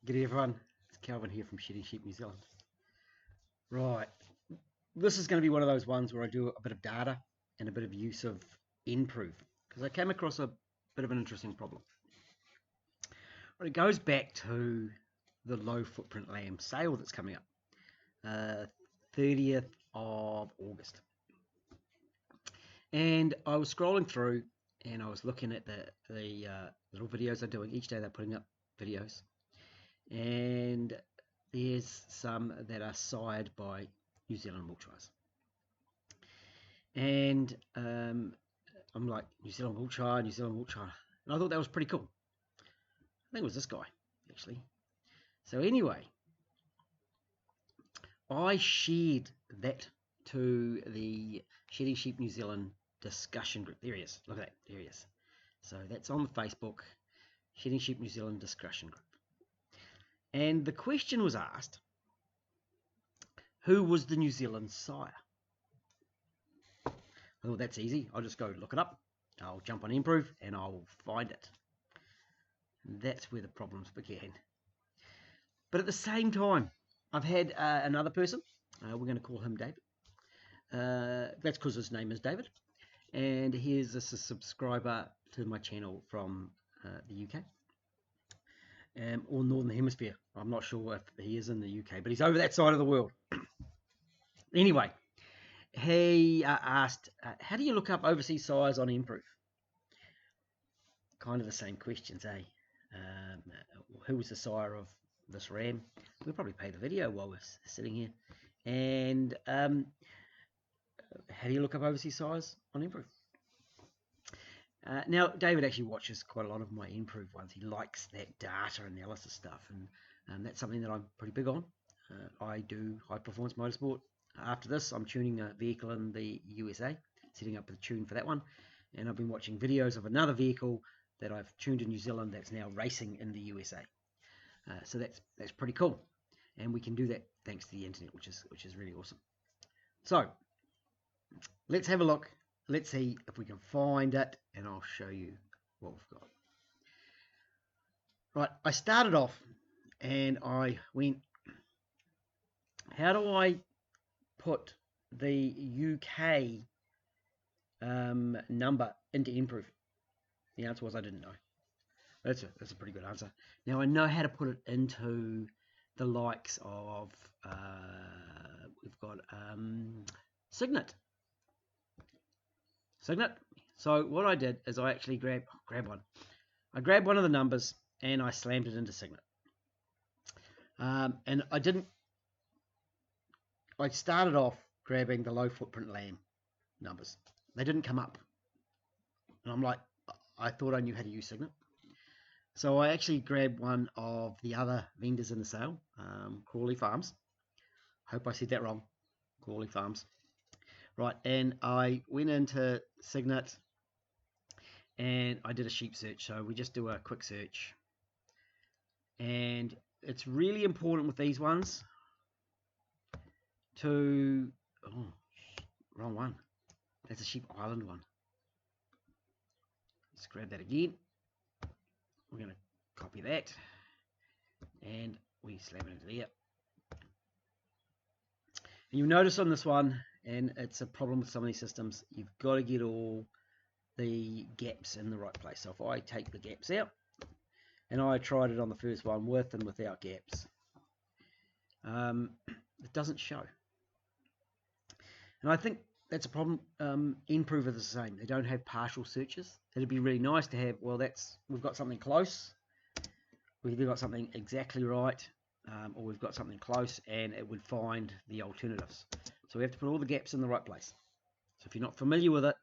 G'day everyone, it's Calvin here from Shedding Sheep New Zealand. Right, this is going to be one of those ones where I do a bit of data and a bit of use of improve because I came across a bit of an interesting problem. But it goes back to the low footprint lamb sale that's coming up, 30th of August. And I was scrolling through and I was looking at the little videos they're doing. Each day they're putting up videos. And there's some that are sired by New Zealand Wiltshires. And I'm like, New Zealand Wiltshire. And I thought that was pretty cool. I think it was this guy, actually. So anyway, I shared that to the Shedding Sheep New Zealand discussion group. There he is. Look at that. There he is. So that's on Facebook, Shedding Sheep New Zealand discussion group. And the question was asked, who was the New Zealand sire? Well, that's easy. I'll just go look it up. I'll jump on Improve and I'll find it. And that's where the problems began. But at the same time, I've had another person. We're going to call him David. That's because his name is David. And he is a subscriber to my channel from the UK. Or Northern Hemisphere. I'm not sure if he is in the UK, but he's over that side of the world. Anyway, he asked, how do you look up overseas sires on Improve? Kind of the same questions, eh? Who was the sire of this ram? We'll probably play the video while we're sitting here. And how do you look up overseas sires on Improve? Now, David actually watches quite a lot of my Improve ones. He likes that data analysis stuff, and that's something that I'm pretty big on. I do high performance motorsport. After this, I'm tuning a vehicle in the USA, setting up the tune for that one, and I've been watching videos of another vehicle that I've tuned in New Zealand that's now racing in the USA. So that's pretty cool, and we can do that thanks to the internet, which is really awesome. So let's have a look. Let's see if we can find it, and I'll show you what we've got. Right, I started off and I went, how do I put the UK number into Improve? The answer was I didn't know. That's a pretty good answer. Now I know how to put it into the likes of, we've got Signet. So what I did is I actually grabbed one. I grabbed one of the numbers and I slammed it into Signet. And I started off grabbing the low footprint lamb numbers. They didn't come up. And I'm like, I thought I knew how to use Signet. So I actually grabbed one of the other vendors in the sale, Crawley Farms. Hope I said that wrong. Crawley Farms. Right, and I went into Signet and I did a sheep search. So we just do a quick search. And it's really important with these ones to, oh, wrong one. That's a Sheep Island one. Let's grab that again. We're going to copy that and we slam it into there. And you'll notice on this one, and it's a problem with some of these systems, you've got to get all the gaps in the right place. So if I take the gaps out, and I tried it on the first one with and without gaps, it doesn't show. And I think that's a problem. Improve is the same. They don't have partial searches. It'd be really nice to have, well, we've got something close. We've either got something exactly right, or we've got something close, and it would find the alternatives. So we have to put all the gaps in the right place. So if you're not familiar with it,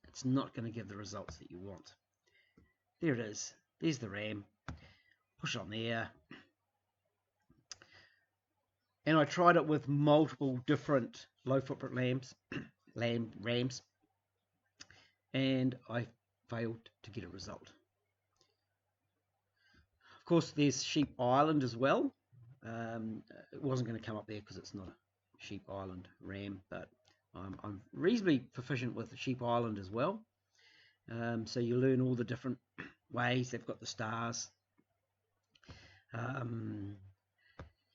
it's not going to give the results that you want. There it is. There's the ram. Push it on there. And I tried it with multiple different low footprint rams, and I failed to get a result. Of course, there's Sheep Island as well. It wasn't going to come up there because it's not a Sheep Island ram, but I'm reasonably proficient with Sheep Island as well. So you learn all the different ways. They've got the stars.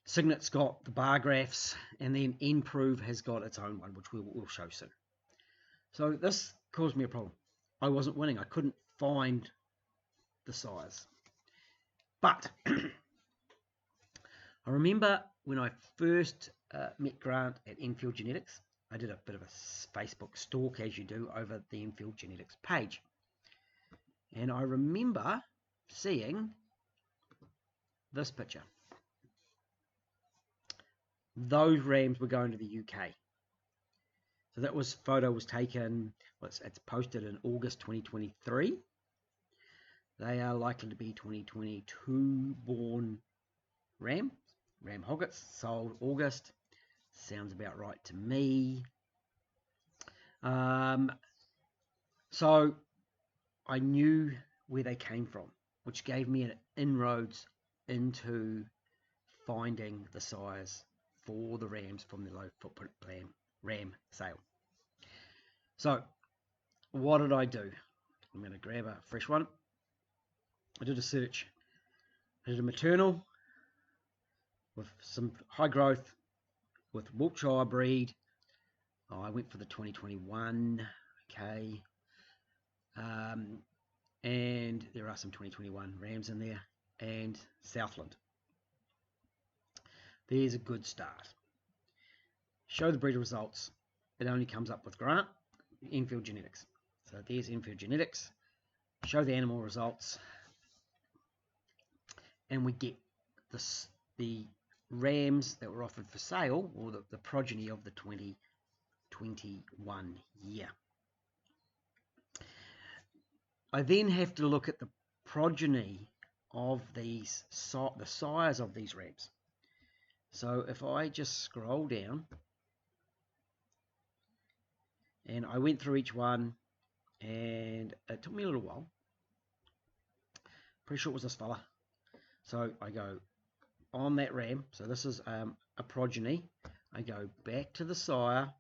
Signet's got the bar graphs, and then Improve has got its own one, which we'll show soon. So this caused me a problem. I wasn't winning. I couldn't find the size. But I remember when I first met Grant at Enfield Genetics, I did a bit of a Facebook stalk, as you do, over the Enfield Genetics page. And I remember seeing this picture. Those rams were going to the UK. So that photo was taken, well, it's posted in August 2023. They are likely to be 2022 born ram hoggets, sold August. Sounds about right to me. So I knew where they came from, which gave me an inroads into finding the size for the rams from the low footprint ram sale. So what did I do? I'm going to grab a fresh one. I did a search. I did a maternal with some high growth with Wiltshire breed. I went for the 2021. Okay. And there are some 2021 rams in there, and Southland. There's a good start. Show the breeder results. It only comes up with Grant, Enfield Genetics. So there's Enfield Genetics. Show the animal results, and we get the rams that were offered for sale, or the progeny of the 2021 year. I then have to look at the progeny of these, the size of these rams. So if I just scroll down, and I went through each one, and it took me a little while. Pretty sure it was this fella. So I go on that ram. So this is a progeny. I go back to the sire.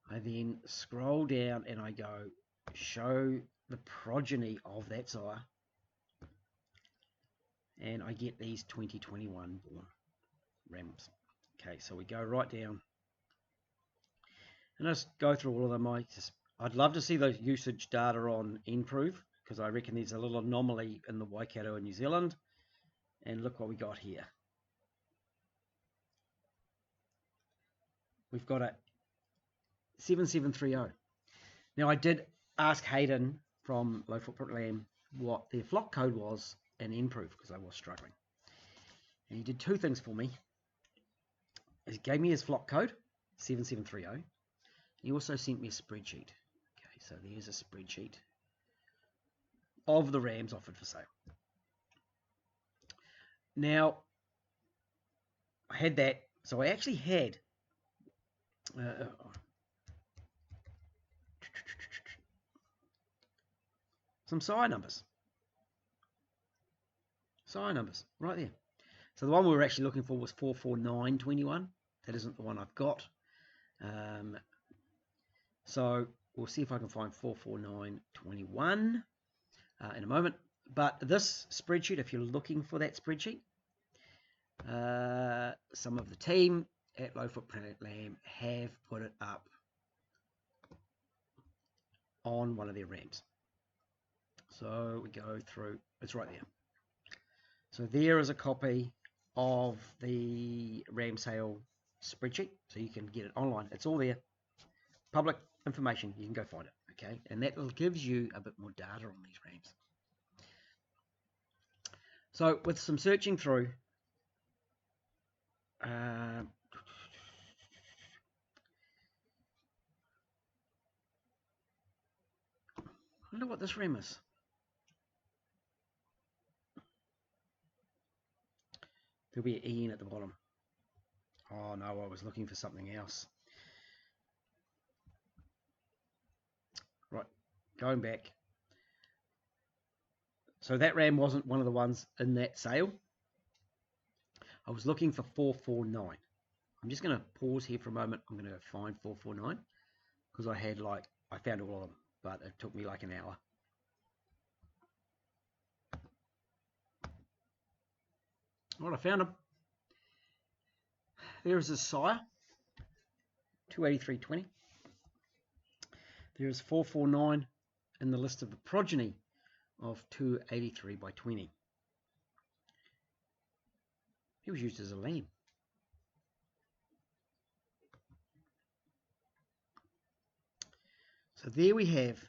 I then scroll down and I go show the progeny of that sire. And I get these 2021 born rams. Okay, so we go right down. And I just go through all of them. I'd love to see those usage data on Improve, because I reckon there's a little anomaly in the Waikato in New Zealand. And look what we got here. We've got a 7730. Now I did ask Hayden from Low Footprint Lamb what their flock code was in Improve, because I was struggling. And he did two things for me. He gave me his flock code, 7730. He also sent me a spreadsheet. Okay, so there's a spreadsheet of the rams offered for sale. Now, I had that. So I actually had some sire numbers. Sire numbers, right there. So the one we were actually looking for was 44921. That isn't the one I've got. So we'll see if I can find 44921 in a moment. But this spreadsheet, if you're looking for that spreadsheet, some of the team at Low Footprint Lamb have put it up on one of their rams. So we go through, it's right there. So there is a copy of the ram sale spreadsheet, so you can get it online. It's all there, public information. You can go find it, okay? And that gives you a bit more data on these rams. So with some searching through, I wonder what this ram is. There'll be an EN at the bottom. Oh no, I was looking for something else. Right, going back. So that ram wasn't one of the ones in that sale. I was looking for 449. I'm just going to pause here for a moment. I'm going to go find 449 because I found all of them, but it took me like an hour. Right, I found him. There is his sire, 283.20. There is 449 in the list of the progeny of 283 by 20. He was used as a lamb. So there we have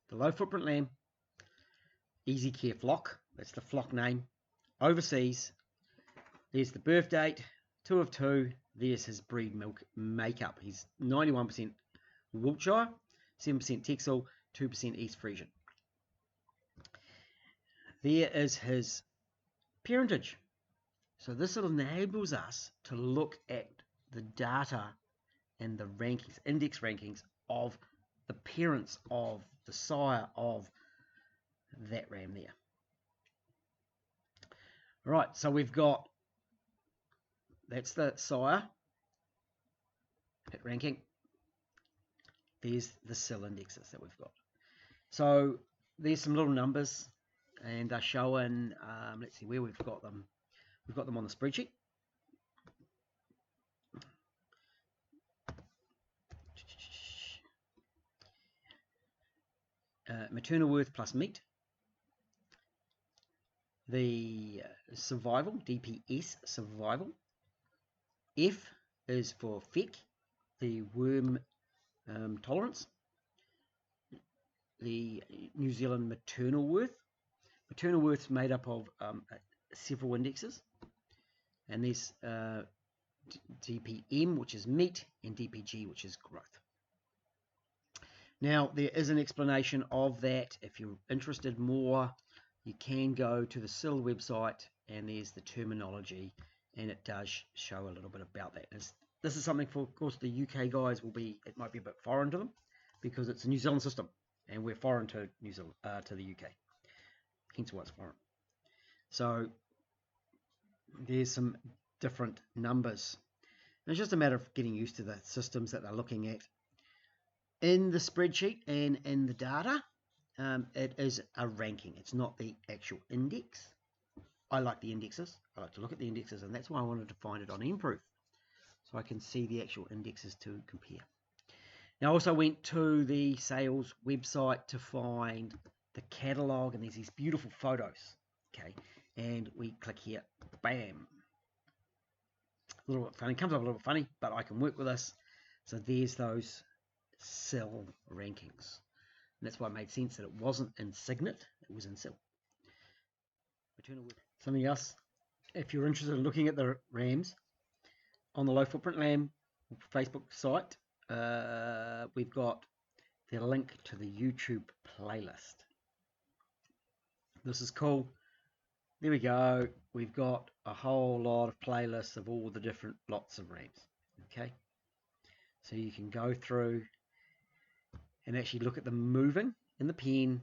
the low footprint lamb, easycare flock. That's the flock name. Overseas. There's the birth date, 2 of 2. There's his breed milk makeup. He's 91% Wiltshire, 7% Texel, 2% East Frisian. There is his parentage. So this enables us to look at the data and the rankings, index rankings of the parents of the sire of that ram there. Right, so we've got, that's the sire, hit ranking. There's the cell indexes that we've got. So there's some little numbers, and they're showing, let's see where we've got them. We've got them on the spreadsheet. Maternal worth plus meat. The survival, DPS survival. F is for FEC, the worm tolerance. The New Zealand maternal worth. Maternal worth is made up of several indexes, and there's DPM, which is meat, and DPG, which is growth. Now, there is an explanation of that. If you're interested more, you can go to the SIL website, and there's the terminology, and it does show a little bit about that. This is something for, of course, the UK guys it might be a bit foreign to them, because it's a New Zealand system, and we're foreign to New Zealand, to the UK. Hence why it's foreign. So there's some different numbers. And it's just a matter of getting used to the systems that they're looking at. In the spreadsheet and in the data, it is a ranking. It's not the actual index. I like the indexes. I like to look at the indexes, and that's why I wanted to find it on Improve, so I can see the actual indexes to compare. Now, I also went to the sales website to find the catalogue, and there's these beautiful photos. Okay, and we click here, bam. A little bit funny, comes up a little bit funny, but I can work with this. So there's those cell rankings. And that's why it made sense that it wasn't in Signet, it was in cell. Something else, if you're interested in looking at the rams on the Low Footprint Lamb Facebook site, we've got the link to the YouTube playlist. This is cool. There we go. We've got a whole lot of playlists of all the different lots of rams. Okay, so you can go through and actually look at them moving in the pen.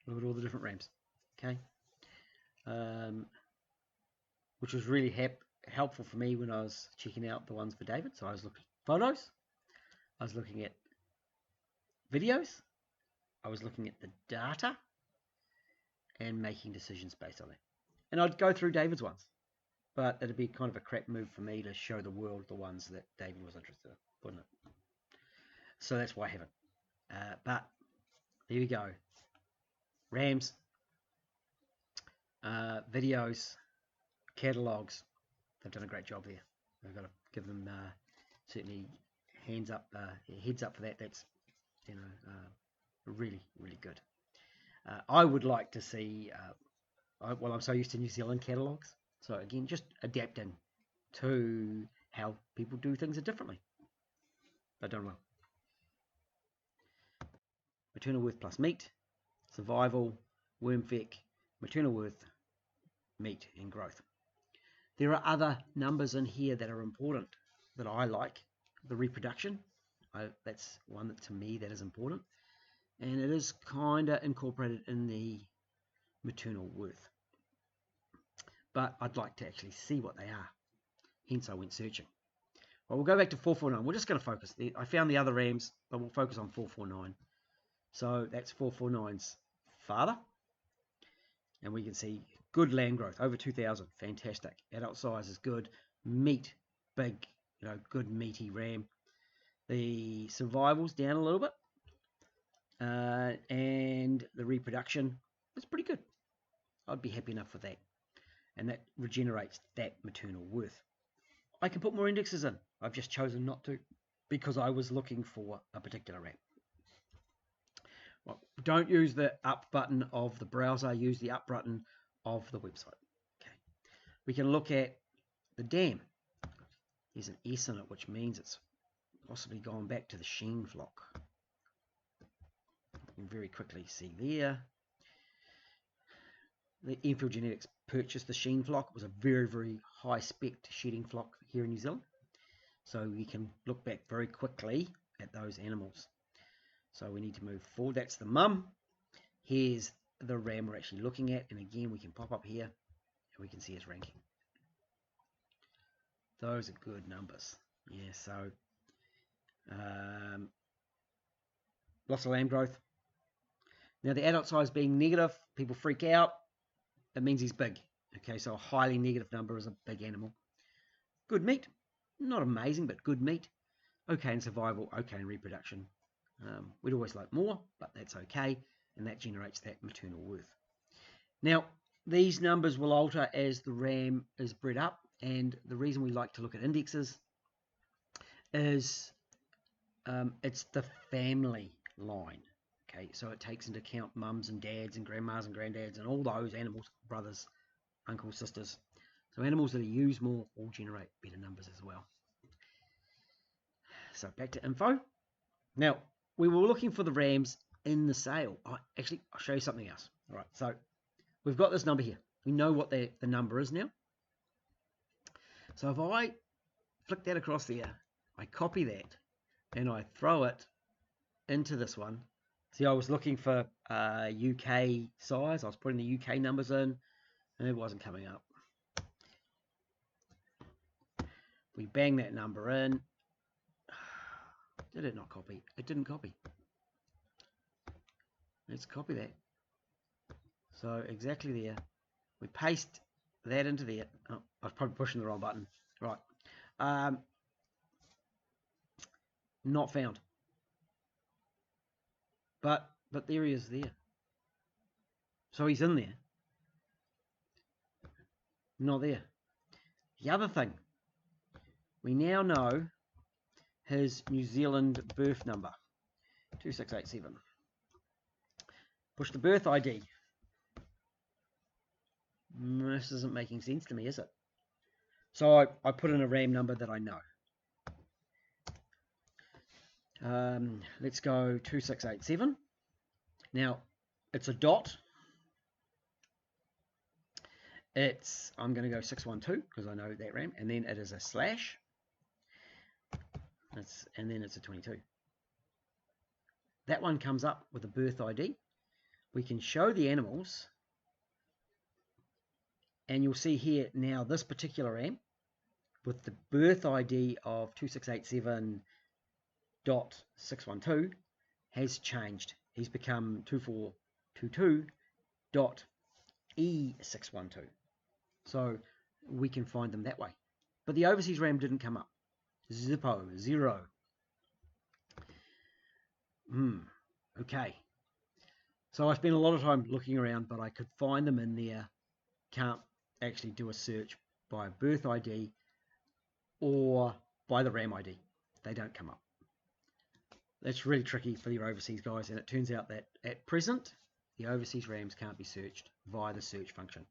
Look at all the different rams. Okay, which was really helpful for me when I was checking out the ones for David. So I was looking at photos, I was looking at videos, I was looking at the data, and making decisions based on it. And I'd go through David's ones, but it'd be kind of a crap move for me to show the world the ones that David was interested in, wouldn't it? So that's why I haven't. But there we go. Rams, videos, catalogs. They've done a great job there. I've got to give them certainly heads up for that. That's really, really good. I would like to see. Well, I'm so used to New Zealand catalogs. So again, just adapting to how people do things differently. They've done well. Maternal worth plus meat, survival, worm fec, maternal worth, meat, and growth. There are other numbers in here that are important that I like. The reproduction, that's one that to me that is important, and it is kind of incorporated in the maternal worth. But I'd like to actually see what they are. Hence I went searching. Well, we'll go back to 449. We're just going to focus. I found the other rams, but we'll focus on 449. So that's 449's father. And we can see Good land growth, over 2,000, fantastic. Adult size is good. Meat, big, good meaty ram. The survival's down a little bit, and the reproduction is pretty good. I'd be happy enough with that, and that regenerates that maternal worth. I can put more indexes in. I've just chosen not to because I was looking for a particular ram. Well, don't use the up button of the browser, use the up button of the website. Okay. We can look at the dam. There's an S in it, which means it's possibly gone back to the Sheen flock. You can very quickly see there. The Enfield Genetics purchased the Sheen flock. It was a very, very high spec shedding flock here in New Zealand. So we can look back very quickly at those animals. So we need to move forward. That's the mum. Here's the ram we're actually looking at. And again, we can pop up here and we can see his ranking. Those are good numbers. Yeah, so lots of lamb growth. Now the adult size being negative, people freak out. It means he's big. Okay, so a highly negative number is a big animal. Good meat. Not amazing, but good meat. Okay in survival, okay in reproduction. We'd always like more, but that's okay, and that generates that maternal worth. Now, these numbers will alter as the ram is bred up, and the reason we like to look at indexes is it's the family line. Okay, so it takes into account mums and dads and grandmas and granddads and all those animals, brothers, uncles, sisters. So animals that are used more will generate better numbers as well. So back to info. Now, we were looking for the rams in the sale. I'll show you something else. All right, so we've got this number here. We know what the number is now. So if I flick that across there, I copy that, and I throw it into this one. See, I was looking for UK size. I was putting the UK numbers in, and it wasn't coming up. We bang that number in. Did it not copy? It didn't copy. Let's copy that. So exactly there. We paste that into there. Oh, I was probably pushing the wrong button. Right. Not found. But there he is there. So he's in there. Not there. The other thing, we now know his New Zealand birth number, 2687. Push the birth ID. This isn't making sense to me, is it? So I put in a ram number that I know. Let's go 2687. Now, it's a dot. I'm going to go 612 because I know that ram, and then it is a slash. And then it's a 22. That one comes up with a birth ID. We can show the animals, and you'll see here now this particular ram with the birth ID of 2687.612 has changed. He's become 2422.E612. So we can find them that way. But the overseas ram didn't come up. Zippo, 0. Okay. So I spent a lot of time looking around, but I could find them in there. Can't actually do a search by birth ID or by the ram ID. They don't come up. That's really tricky for your overseas guys, and it turns out that at present, the overseas rams can't be searched via the search function.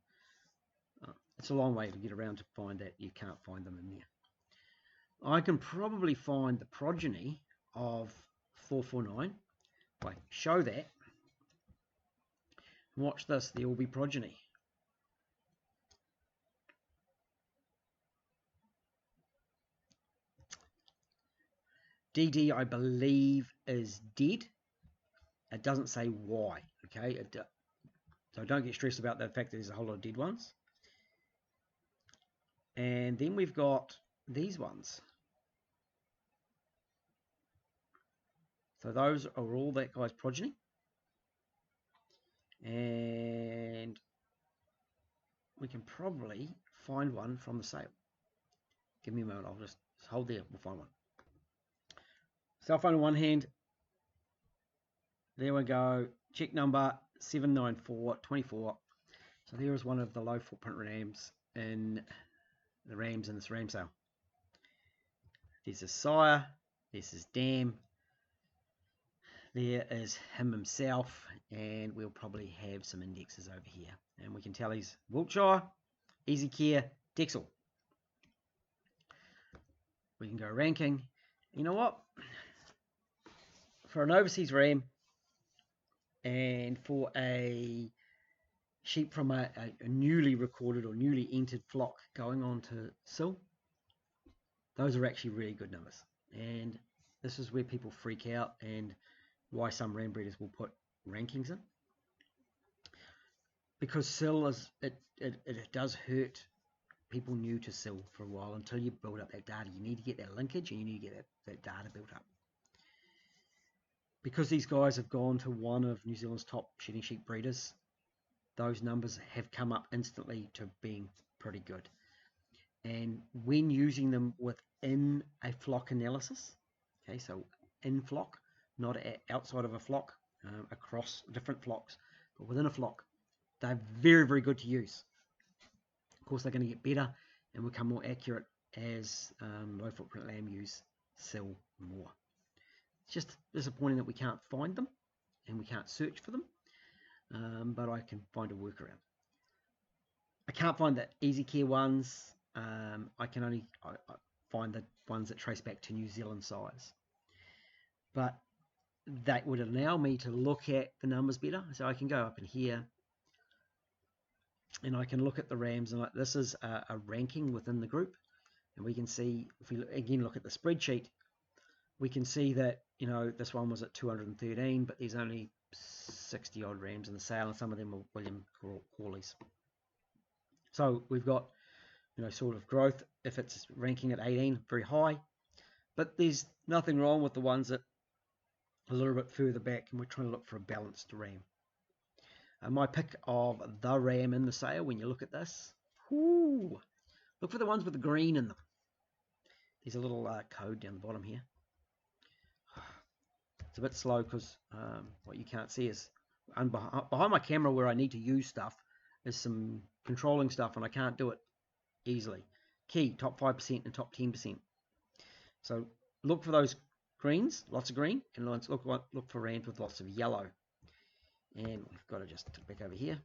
It's a long way to get around to find that. You can't find them in there. I can probably find the progeny of 449. If I show that, watch this, there will be progeny. DD, I believe, is dead. It doesn't say why, okay? So don't get stressed about the fact that there's a whole lot of dead ones. And then we've got these ones. So those are all that guy's progeny. And we can probably find one from the sale. Give me a moment, I'll just hold there, we'll find one. Cell phone in one hand. There we go. Check number 79424. So there is one of the low footprint rams in the rams in this ram sale. There's his sire, there's his dam, there is him himself, and we'll probably have some indexes over here. And we can tell he's Wiltshire, easycare, Texel. We can go ranking. You know what? For an overseas ram and for a sheep from a newly recorded or newly entered flock going on to sill, those are actually really good numbers. And this is where people freak out and why some ram breeders will put rankings in. Because sill is, it does hurt people new to sill for a while until you build up that data. You need to get that linkage and you need to get that data built up. Because these guys have gone to one of New Zealand's top shedding sheep breeders, those numbers have come up instantly to being pretty good. And when using them within a flock analysis, okay, so in flock, not outside of a flock, across different flocks, but within a flock, they're very, very good to use. Of course, they're going to get better and become more accurate as low footprint lamb ewes sill more. It's just disappointing that we can't find them and we can't search for them, but I can find a workaround. I can't find the easycare ones. I can only find the ones that trace back to New Zealand size. But that would allow me to look at the numbers better. So I can go up in here and I can look at the rams, and like this is a ranking within the group. And we can see, if we again look at the spreadsheet, we can see that, you know, this one was at 213, but there's only 60 odd rams in the sale, and some of them are William Corleys. So we've got, you know, sort of growth. If it's ranking at 18, very high, but there's nothing wrong with the ones that are a little bit further back, and we're trying to look for a balanced ram. My pick of the ram in the sale, when you look at this, look for the ones with the green in them. There's a little code down the bottom here. It's a bit slow because what you can't see is behind my camera where I need to use stuff is some controlling stuff, and I can't do it easily. Key, top 5% and top 10%. So look for those greens, lots of green, and look for rams with lots of yellow. And we've got to just back over here.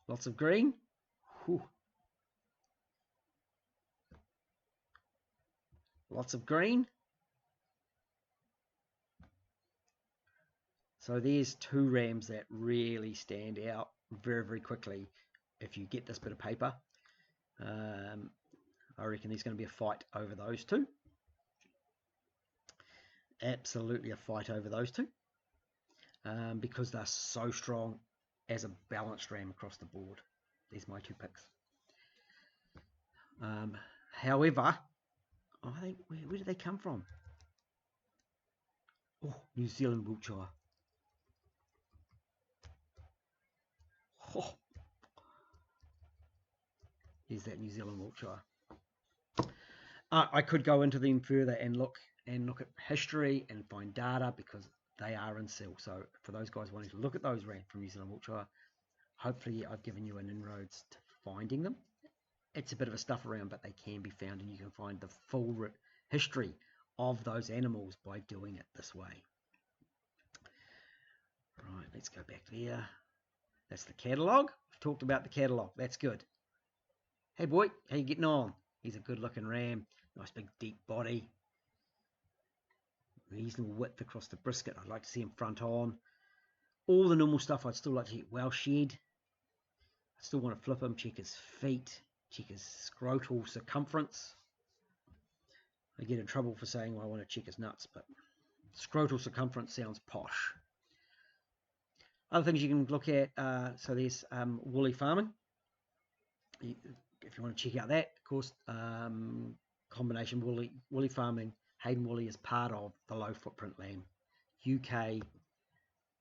Lots of green. Whew. Lots of green. So there's two rams that really stand out very, very quickly if you get this bit of paper. I reckon there's going to be a fight over those two. Absolutely a fight over those two. Because they're so strong as a balanced ram across the board. These are my two picks. However, where do they come from? Oh, New Zealand Wiltshire. Oh. Here's that New Zealand Wiltshire. I could go into them further and look at history and find data, because they are in sill. So for those guys wanting to look at those rams from New Zealand Wiltshire, hopefully I've given you an inroads to finding them. It's a bit of a stuff around, but they can be found, and you can find the full history of those animals by doing it this way. Right, let's go back there. That's the catalogue. We've talked about the catalogue. That's good. Hey boy, how you getting on? He's a good looking ram. Nice big deep body. Reasonable width across the brisket. I'd like to see him front on. All the normal stuff I'd still like to get well shed. I still want to flip him, check his feet, check his scrotal circumference. I get in trouble for saying, well, I want to check his nuts, but scrotal circumference sounds posh. Other things you can look at, so there's woolly farming. If you want to check out that, of course, combination woolly farming. Hayden Woolley is part of the Low Footprint Lamb UK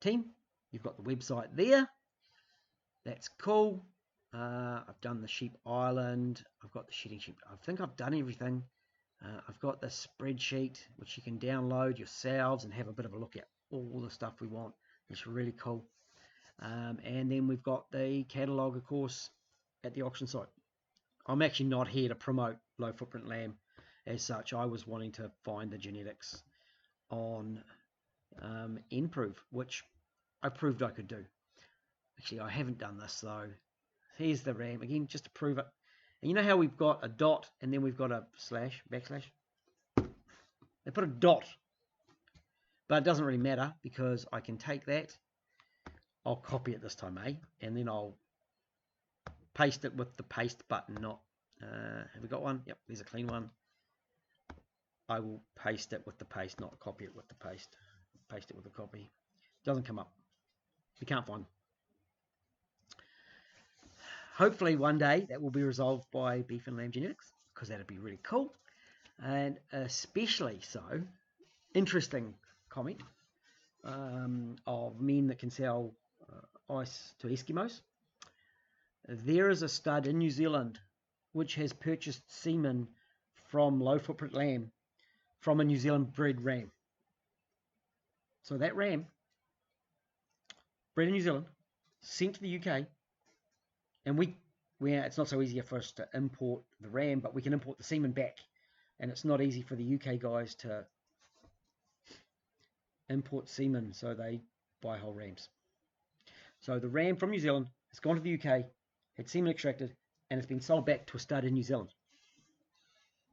team. You've got the website there. That's cool. I've done the sheep island. I've got the shedding sheep. I think I've done everything. I've got the spreadsheet, which you can download yourselves and have a bit of a look at all the stuff we want. It's really cool. And then we've got the catalogue, of course, at the auction site. I'm actually not here to promote low footprint lamb as such. I was wanting to find the genetics on Improve, which I proved I could do. Actually, I haven't done this though. Here's the ram again, just to prove it. And you know how we've got a dot and then we've got a slash, backslash? They put a dot, but it doesn't really matter because I can take that. I'll copy it this time, and then I'll paste it with the paste button. Not have we got one? Yep, there's a clean one. I will paste it with the paste, not copy it with the paste. Paste it with the copy. Doesn't come up. We can't find. Hopefully one day that will be resolved by beef and lamb genetics, because that'd be really cool. And especially so, interesting comment of men that can sell ice to Eskimos. There is a stud in New Zealand which has purchased semen from low footprint lamb from a New Zealand bred ram. So that ram, bred in New Zealand, sent to the UK, and it's not so easy for us to import the ram, but we can import the semen back, and it's not easy for the UK guys to import semen, so they buy whole rams. So the ram from New Zealand has gone to the UK, had semen extracted, and it's been sold back to a stud in New Zealand.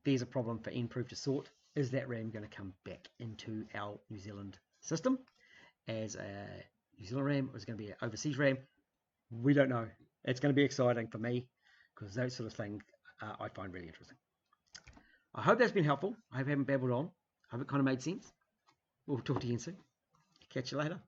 There's a problem for Improve to sort. Is that ram going to come back into our New Zealand system as a New Zealand ram, or is it going to be an overseas ram? We don't know. It's going to be exciting for me because those sort of things I find really interesting. I hope that's been helpful. I hope I haven't babbled on. I hope it kind of made sense. We'll talk to you again soon. Catch you later.